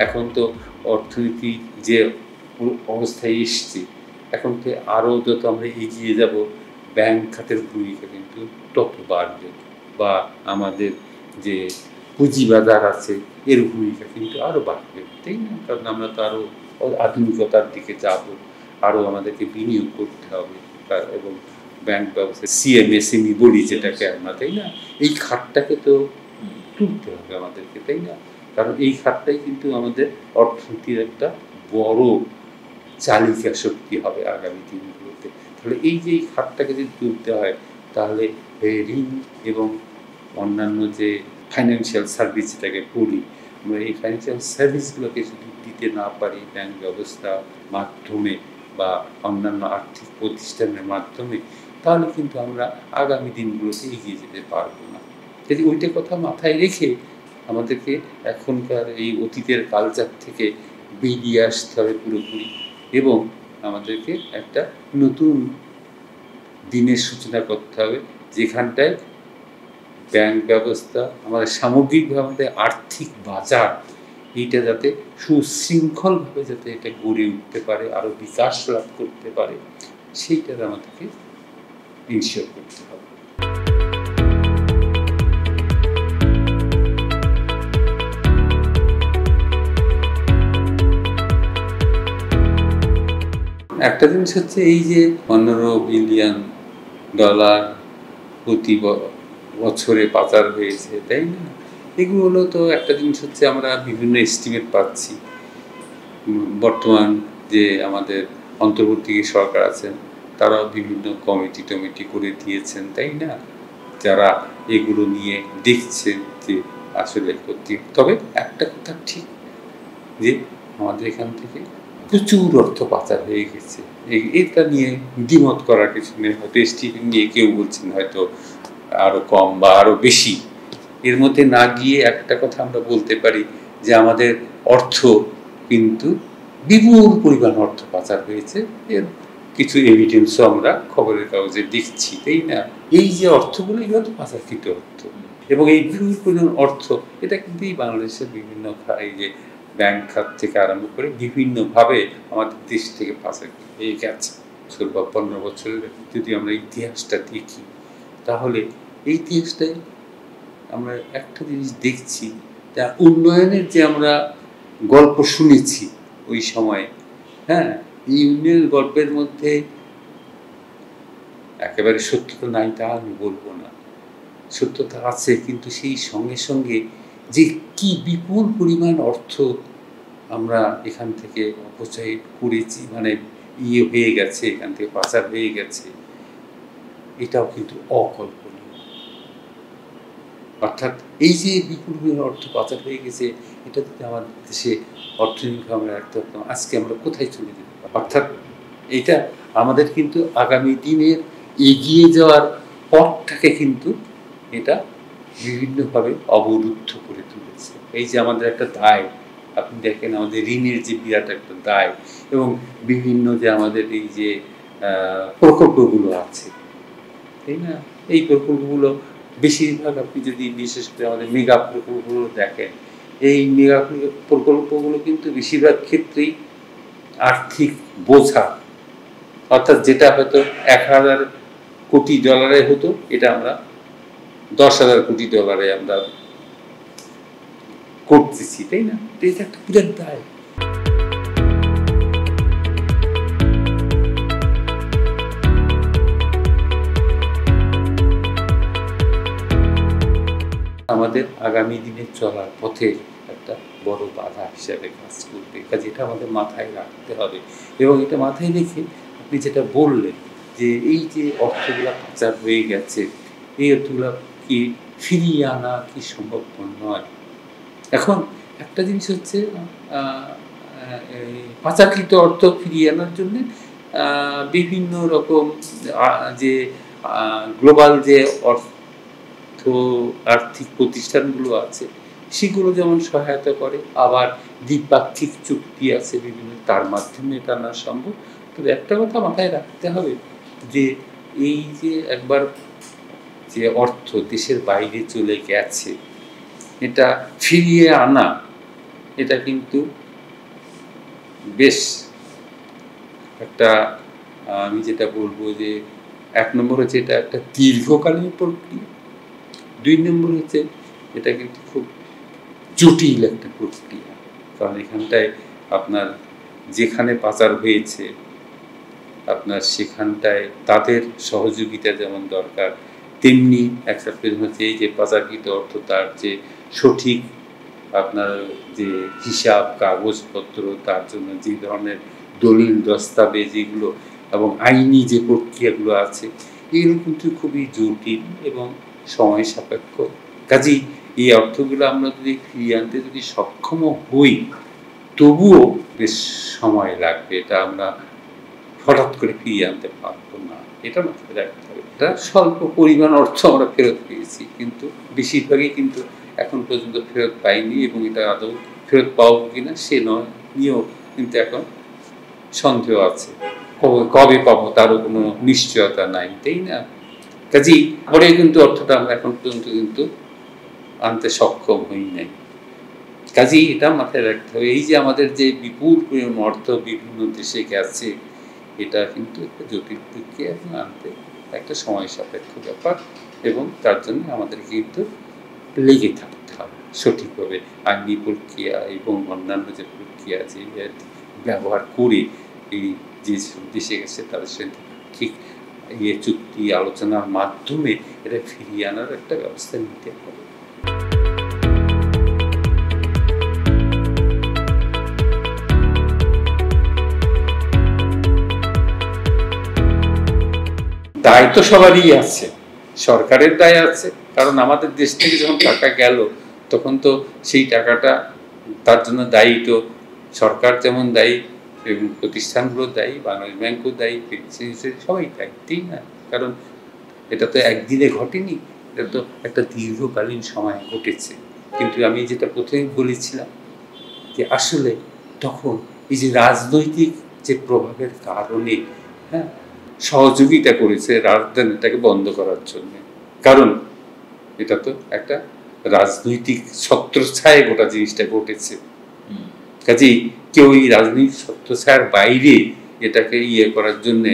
এখন তো অর্থনীতি যে অবস্থায় এসছে, এখন তো আরও যত আমরা এগিয়ে যাব, ব্যাংক খাতের ভূমিকা কিন্তু তত বাড়বে, বা আমাদের যে পুঁজিবাজার আছে এর ভূমিকা কিন্তু আরও বাড়বে, তাই না? কারণ আমরা তো আরও আধুনিকতার দিকে যাব, আরও আমাদেরকে বিনিয়োগ করতে হবে, এবং ব্যাংক ব্যবস্থা সিএমএসএমই বলি যেটাকে আমরা, তাই না? এই খাতটাকে তো তুলতে হবে আমাদেরকে, তাই না? কারণ এই খাতটাই কিন্তু আমাদের অর্থনীতির একটা বড় চালিকা শক্তি হবে আগামী দিনগুলোতে। তাহলে এই যে এই খাতটাকে যদি তুলতে হয়, তাহলে ঋণ এবং অন্যান্য যে ফাইন্যান্সিয়াল সার্ভিস যেটাকে বলি, আমরা এই ফাইন্যান্সিয়াল সার্ভিসগুলোকে যদি দিতে না পারি ব্যাংক ব্যবস্থার মাধ্যমে বা অন্যান্য আর্থিক প্রতিষ্ঠানের মাধ্যমে, তাহলে কিন্তু আমরা আগামী দিনগুলোতে এগিয়ে যেতে পারবো না। যদি ওইটা কথা মাথায় রেখে আমাদেরকে এখনকার এই অতীতের কালচার থেকে বেরিয়ে আসতে হবে পুরোপুরি, এবং আমাদেরকে একটা নতুন দিনের সূচনা করতে হবে, যেখানটায় ব্যাংক ব্যবস্থা, আমাদের সামগ্রিকভাবে আমাদের আর্থিক বাজার, এইটা যাতে সুশৃঙ্খলভাবে যাতে এটা গড়ে উঠতে পারে, আরও বিকাশ লাভ করতে পারে, সেইটার আমাদেরকে ইনশিওর করতে হবে। একটা জিনিস হচ্ছে এই যে $15 বিলিয়ন প্রতি বছরে পাচার হয়েছে, তাই না? এগুলো তো একটা জিনিস হচ্ছে আমরা বিভিন্ন এস্টিমেট পাচ্ছি। বর্তমান যে আমাদের অন্তর্বর্তী সরকার আছেন, তারাও বিভিন্ন কমিটি করে দিয়েছেন, তাই না? যারা এগুলো নিয়ে দেখছেন যে আসলে সত্যি। তবে একটা কথা ঠিক, যে আমাদের এখান থেকে প্রচুর অর্থ পাচার হয়ে গেছে। এটা নিয়ে দ্বিমত করার কিছু নেই। হয়তো এসটিভি নিয়ে কেউ বলছেন হয়তো আরও কম বা আরও বেশি। এর মধ্যে না গিয়ে একটা কথা আমরা বলতে পারি যে আমাদের অর্থ কিন্তু বিপুল পরিমাণ অর্থ পাচার হয়েছে। এর কিছু এভিডেন্সও আমরা খবরের কাগজে দেখছি, তাই না? এই যে অর্থগুলো, এগুলো তো পাচারকৃত অর্থ, এবং এই বিপুল পরিমাণ অর্থ এটা কিন্তু বাংলাদেশের বিভিন্ন এই যে ব্যাংক খাত থেকে আরম্ভ করে বিভিন্নভাবে আমাদের দেশ থেকে পাচার হয়ে গেছে। ১০ বা ১৫ বছরের যদি আমরা ইতিহাসটা দেখি, তাহলে এই ইতিহাসটায় আমরা একটা জিনিস দেখছি, তা উন্নয়নের যে আমরা গল্প শুনেছি ওই সময়ে, হ্যাঁ, এই উন্নয়নের গল্পের মধ্যে একেবারে সত্যতা নাই তা আমি বলবো না, সত্যতা আছে, কিন্তু সেই সঙ্গে সঙ্গে যে কি বিপুল পরিমাণ অর্থ আমরা এখান থেকে অপচয় করেছি, মানে হয়ে গেছে, এখান থেকে পাচার হয়ে গেছে, এটাও কিন্তু অকল্পনীয়। অর্থাৎ এই যে বিপুল পরিমাণ অর্থ পাচার হয়ে গেছে, এটা যদি আমাদের দেশে অর্থনৈতিক আমরা রাখতে পারতাম, আজকে আমরা কোথায় চলে যেতে পারি? অর্থাৎ এটা আমাদের কিন্তু আগামী দিনের এগিয়ে যাওয়ার পথটাকে কিন্তু এটা বিভিন্নভাবে অবরুদ্ধ করে তুলেছে। এই যে আমাদের একটা দায়, আপনি দেখেন আমাদের ঋণের যে বিরাট একটা দায়, এবং বিভিন্ন যে আমাদের এই যে প্রকল্পগুলো আছে, তাই না? এই প্রকল্পগুলো বেশিরভাগ, আপনি যদি বিশেষ করে আমাদের মেগা প্রকল্পগুলো দেখেন, এই মেগা প্রকল্পগুলো কিন্তু বেশিরভাগ ক্ষেত্রেই আর্থিক বোঝা, অর্থাৎ যেটা হয়তো $১,০০০ কোটি হতো, এটা আমরা $১০,০০০ কোটি আমরা করতেছি, তাই না? এটা একটা বিরাট দায়। আমাদের আগামী দিনে চলার পথে একটা বড় বাধা হিসাবে কাজ করবে, কাজে এটা আমাদের মাথায় রাখতে হবে। এবং এটা মাথায় রেখে আপনি যেটা বললেন যে এই যে অর্থগুলা পাচার হয়ে গেছে, এই অর্থগুলা কি ফিরিয়ে আনা কি সম্ভবপর নয়? এখন একটা জিনিস হচ্ছে, পাচারকৃত অর্থ ফিরিয়ে আনার জন্যে বিভিন্ন রকম যে গ্লোবাল যে আর্থিক প্রতিষ্ঠানগুলো আছে, সেগুলো যেমন সহায়তা করে, আবার দ্বিপাক্ষিক চুক্তি আছে বিভিন্ন, তার মাধ্যমে এটা আনা সম্ভব। তবে একটা কথা মাথায় রাখতে হবে, যে এই যে একবার যে অর্থ দেশের বাইরে চলে গেছে, এটা ফিরিয়ে আনা এটা কিন্তু বেশ একটা আমি যেটা বলবো যে ১ নম্বর হচ্ছে এটা একটা দীর্ঘকালীন প্রক্রিয়া, ২ নম্বর হচ্ছে এটা কিন্তু খুব জটিল একটা প্রক্রিয়া। কারণ এখানটায় আপনার যেখানে পাচার হয়েছে আপনার সেখানটায় তাদের সহযোগিতা যেমন দরকার, তেমনি একটা প্রয়োজন হচ্ছে এই যে পাচারকৃত অর্থ তার যে সঠিক আপনার যে হিসাব কাগজপত্র, তার জন্য যে ধরনের দলিল দস্তাবেজ এগুলো এবং আইনি যে প্রক্রিয়াগুলো আছে এগুলো কিন্তু খুবই জটিল এবং সময় সাপেক্ষ। কাজেই এই অর্থগুলো আমরা যদি ফিরিয়ে আনতে যদি সক্ষম হই, তবুও বেশ সময় লাগবে, এটা আমরা হঠাৎ করে ফিরিয়ে আনতে পারবো না, এটা মাথায় রাখতে হবে। এটা স্বল্প পরিমাণ অর্থ আমরা ফেরত পেয়েছি, কিন্তু বেশিরভাগই কিন্তু এখন পর্যন্ত ফেরত পাইনি এবং এটা আদৌ ফেরত পাবো কিনা সে নিয়েও কিন্তু এখন সন্দেহ আছে, কবে পাবো তারও কোনো নিশ্চয়তা নাই, তাই না? কাজেই পরে কিন্তু অর্থটা আমরা এখন পর্যন্ত কিন্তু আনতে সক্ষম হই নাই। কাজেই এটা মাথায় রাখতে হবে, এই যে আমাদের যে বিপুল পরিমাণ অর্থ বিভিন্ন দেশে গেছে, এটা কিন্তু একটা জটিল প্রক্রিয়া এবং আনতে একটা সময় সাপেক্ষ ব্যাপার এবং তার জন্য আমাদের কিন্তু লেগে থাকতে হবে সঠিকভাবে আইনি প্রক্রিয়া এবং অন্যান্য যে প্রক্রিয়া আছে ব্যবহার করে এই যে দেশে গেছে তাদের সাথে ঠিক চুক্তি আলোচনার মাধ্যমে এটা ফিরিয়ে আনার একটা ব্যবস্থা নিতে হবে। দায় তো সবারই আছে, সরকারের দায় আছে, কারণ আমাদের দেশ থেকে যখন টাকা গেল তখন তো সেই টাকাটা তার জন্য দায়ী তো সরকার যেমন দায়ী এবং প্রতিষ্ঠানগুলো দায়ী, বাংলাদেশ ব্যাংকও দায়ী, সবাই দায়ী, তাই না? কারণ এটা তো একদিনে ঘটেনি, এটা তো একটা দীর্ঘকালীন সময় ঘটেছে। কিন্তু আমি যেটা প্রথমে বলেছিলাম যে আসলে তখন এই যে রাজনৈতিক যে প্রভাবের কারণে হ্যাঁ সহযোগিতা করেছে রাজধানীটাকে বন্ধ করার জন্য, কারণ এটা তো একটা রাজনৈতিক ছত্রছায়ায় গোটা জিনিসটা ঘটেছে। কাজেই কেউ এই রাজনৈতিক ছত্রছায়ার বাইরে এটাকে করার জন্যে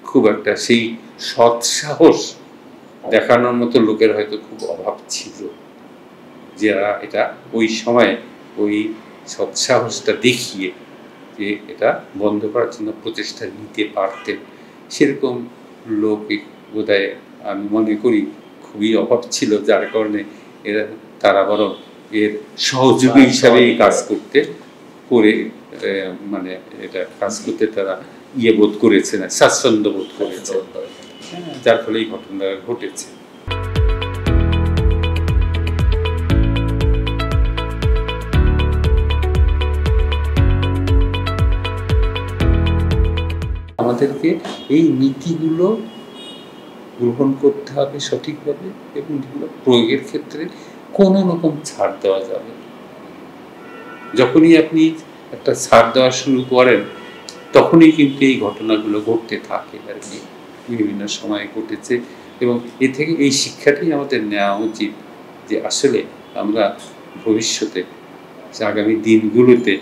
খুব একটা সেই সৎ সাহস দেখানোর মতো লোকের হয়তো খুব অভাব ছিল, যারা এটা ওই সময় ওই সৎ সাহসটা দেখিয়ে যে এটা বন্ধ করার জন্য প্রচেষ্টা নিতে পারতেন, সেরকম লোক বোধহয় আমি মনে করি খুবই অভাব ছিল, যার কারণে তারা বরং এর সহযোগী হিসাবে কাজ করতে করে মানে এটা কাজ করতে তারা বোধ করেছে না, স্বাচ্ছন্দ্য বোধ করেছে, যার ফলে এই ঘটনা ঘটেছে। আমাদেরকে এই নীতিগুলো গ্রহণ করতে হবে সঠিকভাবে এবং এগুলো প্রয়োগের ক্ষেত্রে কোনো রকম ছাড় দেওয়া যাবে। যখনই আপনি একটা ছাড় দেওয়া শুরু করেন তখনই কিন্তু এই ঘটনাগুলো ঘটতে থাকে আর কি, বিভিন্ন সময়ে ঘটেছে এবং এ থেকে এই শিক্ষাটাই আমাদের নেওয়া উচিত যে আসলে আমরা ভবিষ্যতে আগামী দিনগুলোতে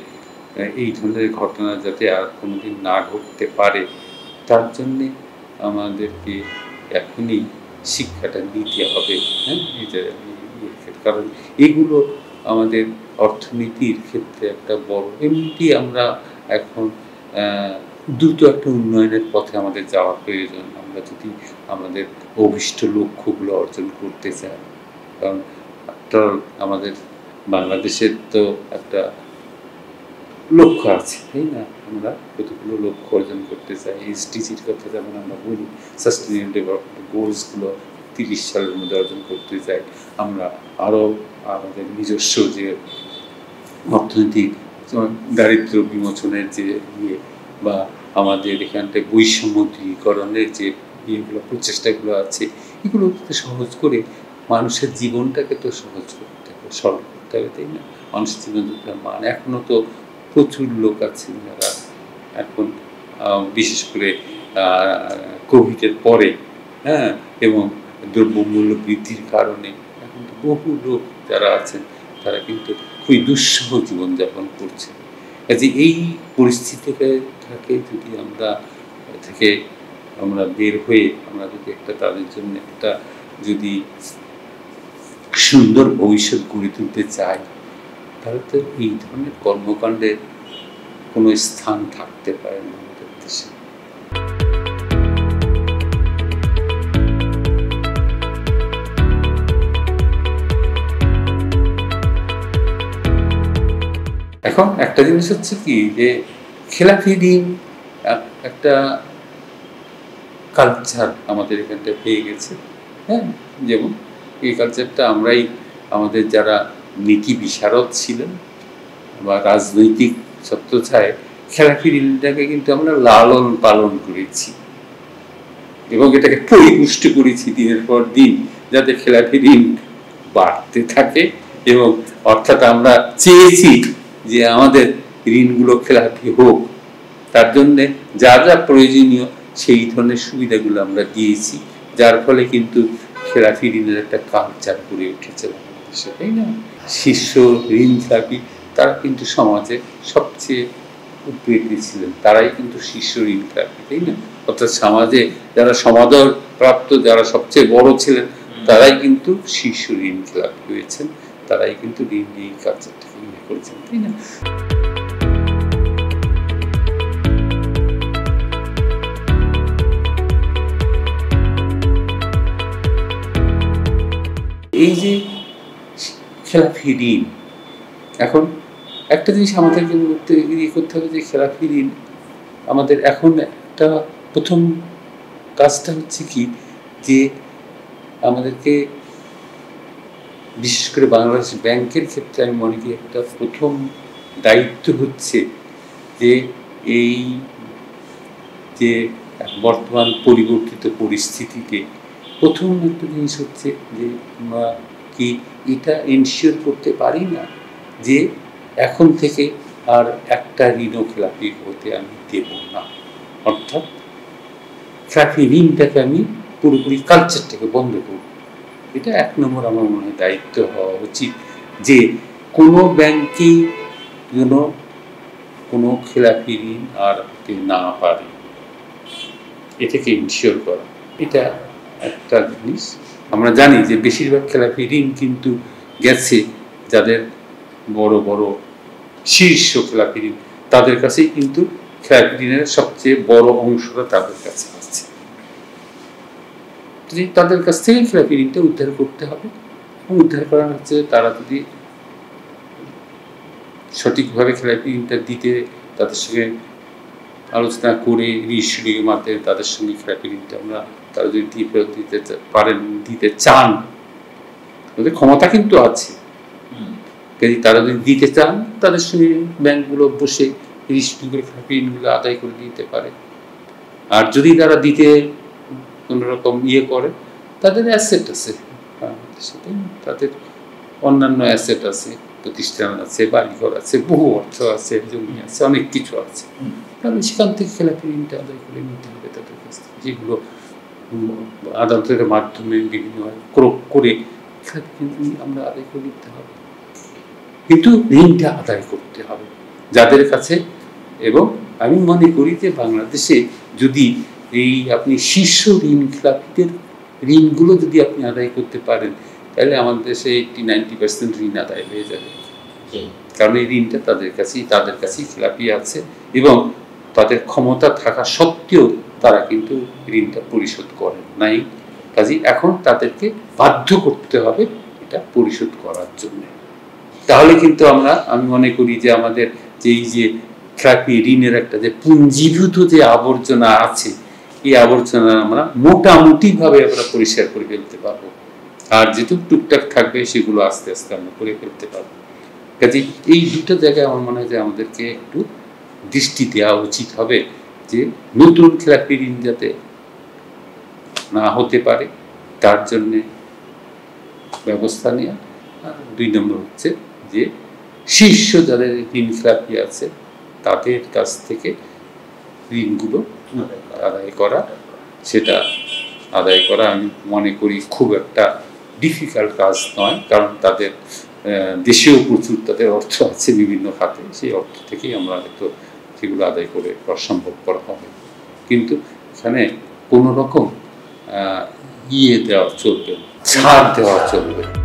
এই ধরনের ঘটনা যাতে আর কোনোদিন না ঘটতে পারে তার জন্যে আমাদেরকে এখনই শিক্ষাটা নিতে হবে। হ্যাঁ, কারণ এগুলো আমাদের অর্থনীতির ক্ষেত্রে একটা বড়, এমনিটি আমরা এখন দ্রুত একটা উন্নয়নের পথে আমাদের যাওয়া প্রয়োজন, আমরা যদি আমাদের অভীষ্ট লক্ষ্যগুলো অর্জন করতে চাই। কারণ আমাদের বাংলাদেশের তো একটা লক্ষ্য আছে, তাই না? আমরা কতগুলো লক্ষ্য অর্জন করতে চাই, এসডিজির কথা যেমন আমরা বলি, সাস্টেইনেবল ডেভেলপমেন্ট গোলসগুলো 30 সালের মধ্যে অর্জন করতে চাই। আমরা আরও আমাদের নিজস্ব যে অর্থনৈতিক দারিদ্র বিমোচনের যে বা আমাদের এখানটায় বৈষম্য দূরীকরণের যে প্রচেষ্টাগুলো আছে, এগুলো সহজ করে মানুষের জীবনটাকে তো সহজ করতে হবে, সরল করতে হবে, তাই না? মানুষের জীবনযাত্রার মান এখনও তো প্রচুর লোক আছে যারা এখন বিশেষ করে কোভিডের পরে হ্যাঁ এবং দ্রব্যমূল্য বৃদ্ধির কারণে এখন বহু লোক যারা আছেন তারা কিন্তু খুবই দুঃসহ জীবনযাপন কাজে এই পরিস্থিতি থেকে যদি আমরা বের হয়ে আমরা যদি একটা তাদের জন্য একটা যদি সুন্দর ভবিষ্যৎ গড়ে তুলতে চাই, তাহলে তো এই ধরনের কর্মকাণ্ডের কোনো স্থান থাকতে পারে না আমাদের দেশে। এখন একটা জিনিস হচ্ছে কি, যে খেলাপি ঋণ একটা কালচার আমাদের এখানটা পেয়ে গেছে। হ্যাঁ, যেমন এই কালচারটা আমরাই আমাদের যারা নীতি বিশারদ ছিলেন বা রাজনৈতিক ছত্রছায়ায় খেলাপি ঋণটাকে কিন্তু আমরা লালন পালন করেছি এবং এটাকে পরিপুষ্ট করেছি দিনের পর দিন, যাতে খেলাপি ঋণ বাড়তে থাকে। এবং অর্থাৎ আমরা চেয়েছি যে আমাদের ঋণগুলো খেলাপি হোক, তার জন্যে যা যা প্রয়োজনীয় সেই ধরনের সুবিধাগুলো আমরা দিয়েছি, যার ফলে কিন্তু খেলাপি ঋণের একটা কালচার গড়ে উঠেছে বাংলাদেশে, তাই না? শীর্ষ ঋণ খেলাপি তারা কিন্তু সমাজে সবচেয়ে উপকৃত ছিলেন, তারাই কিন্তু শীর্ষ ঋণ খেলাপি, তাই না? অর্থাৎ সমাজে যারা সমাদর প্রাপ্ত, যারা সবচেয়ে বড় ছিলেন, তারাই কিন্তু শীর্ষ ঋণ খেলাপি হয়েছেন, তারাই কিন্তু ঋণ নিয়ে কালচারটাকে ইয়ে করেছেন, তাই না? এই যে খেলাপি ঋণ, এখন একটা জিনিস আমাদের করতে হবে যে খেলাপি ঋণ আমাদের এখন একটা প্রথম কাজটা হচ্ছে কি, যে আমাদেরকে বিশেষ করে বাংলাদেশ ব্যাংকের ক্ষেত্রে আমি মনে করি একটা প্রথম দায়িত্ব হচ্ছে যে এই যে বর্তমান পরিবর্তিত পরিস্থিতিতে প্রথম একটা জিনিস হচ্ছে যে আমরা কি এটা এনশিওর করতে পারি না যে এখন থেকে আর একটা ঋণও খেলাপি হতে আমি দেব না, অর্থাৎ খেলাপি ঋণটাকে আমি পুরোপুরি কালচারটাকে বন্ধ করব। এটা এক নম্বর আমার মনে হয় দায়িত্ব হওয়া উচিত, যে কোনো ব্যাংকই যেন কোনো খেলাপি ঋণ আর হতে না পারে, এটাকে ইনশিওর করা। এটা একটা জিনিস। আমরা জানি যে বেশিরভাগ খেলাপি ঋণ কিন্তু গেছে যাদের বড় বড় শীর্ষ খেলাপি ঋণ, তাদের কাছেই কিন্তু খেলাপি ঋণের সবচেয়ে বড় অংশটা তাদের কাছে আছে। তাদের কাছ থেকে খেলাপি ঋণটা উদ্ধার করতে হবে, এবং উদ্ধার করা হচ্ছে তারা যদি সঠিকভাবে খেলাপি ঋণটা দিতে, তাদের সঙ্গে আলোচনা করে ঋণের মাধ্যমে তাদের সঙ্গে খেলাপি ঋণটা আমরা তারা যদি দিতে পারেন, দিতে চান, তাদের ক্ষমতা কিন্তু আছে, তারা যদি দিতে চান তাদের সঙ্গে ব্যাংকগুলো বসে ঋণগুলো খেলাপি ঋণগুলো আদায় করে দিতে পারে। আর যদি তারা দিতে কোনোরকম ইয়ে করে, তাদের অ্যাসেট আছে, তাদের অন্যান্য অ্যাসেট আছে, প্রতিষ্ঠান আছে, বাড়িঘর আছে, বহু অর্থ আছে, জমি আছে, অনেক কিছু আছে, তাহলে সেখান থেকে খেলাপি ঋণটা আদায় করে নিতে হবে তাদের কাছ থেকে, যেগুলো আদালতের মাধ্যমে বিভিন্ন ক্রোক করে খেলাপি ঋণ আমরা আদায় করে নিতে হবে। কিন্তু ঋণটা আদায় করতে হবে যাদের কাছে। এবং আমি মনে করি যে বাংলাদেশে যদি এই আপনি শীর্ষ ঋণ খেলাপিদের ঋণগুলো যদি আপনি আদায় করতে পারেন, তাহলে আমাদের দেশে 80-90% ঋণ আদায় হয়ে যাবে। কারণ এই ঋণটা তাদের কাছেই খেলাপি আছে, এবং তাদের ক্ষমতা থাকা সত্ত্বেও তারা কিন্তু ঋণটা পরিশোধ করেন নাই। কাজেই এখন তাদেরকে বাধ্য করতে হবে এটা পরিশোধ করার জন্য। তাহলে কিন্তু আমি মনে করি যে আমাদের যে এই যে খেলাপি ঋণের একটা যে পুঞ্জীভূত যে আবর্জনা আছে, এই আবর্জনা আমরা মোটামুটিভাবে আমরা পরিষ্কার করে ফেলতে পারবো, আর যেটুকু টুকটাক থাকবে সেগুলো আস্তে আস্তে আমরা করে ফেলতে পারবো। কাজে এই দুটো জায়গায় আমার মনে হয় যে আমাদেরকে একটু দৃষ্টি দেওয়া উচিত হবে, যে নতুন খেলাপি ঋণ যাতে না হতে পারে তার জন্যে ব্যবস্থা নেওয়া। আর 2 নম্বর হচ্ছে যে শীর্ষ যাদের ঋণ খেলাপি আছে তাদের কাছ থেকে ঋণগুলো আদায় করা, সেটা আদায় করা আমি মনে করি খুব একটা ডিফিকাল্ট কাজ নয়, কারণ তাদের দেশেও প্রচুর তাদের অর্থ আছে বিভিন্ন খাতে, সেই অর্থ থেকেই আমরা হয়তো সেগুলো আদায় করে করা সম্ভব করা হবে। কিন্তু এখানে কোনো রকম দেওয়া চলবে না, ছাড় দেওয়া চলবে না।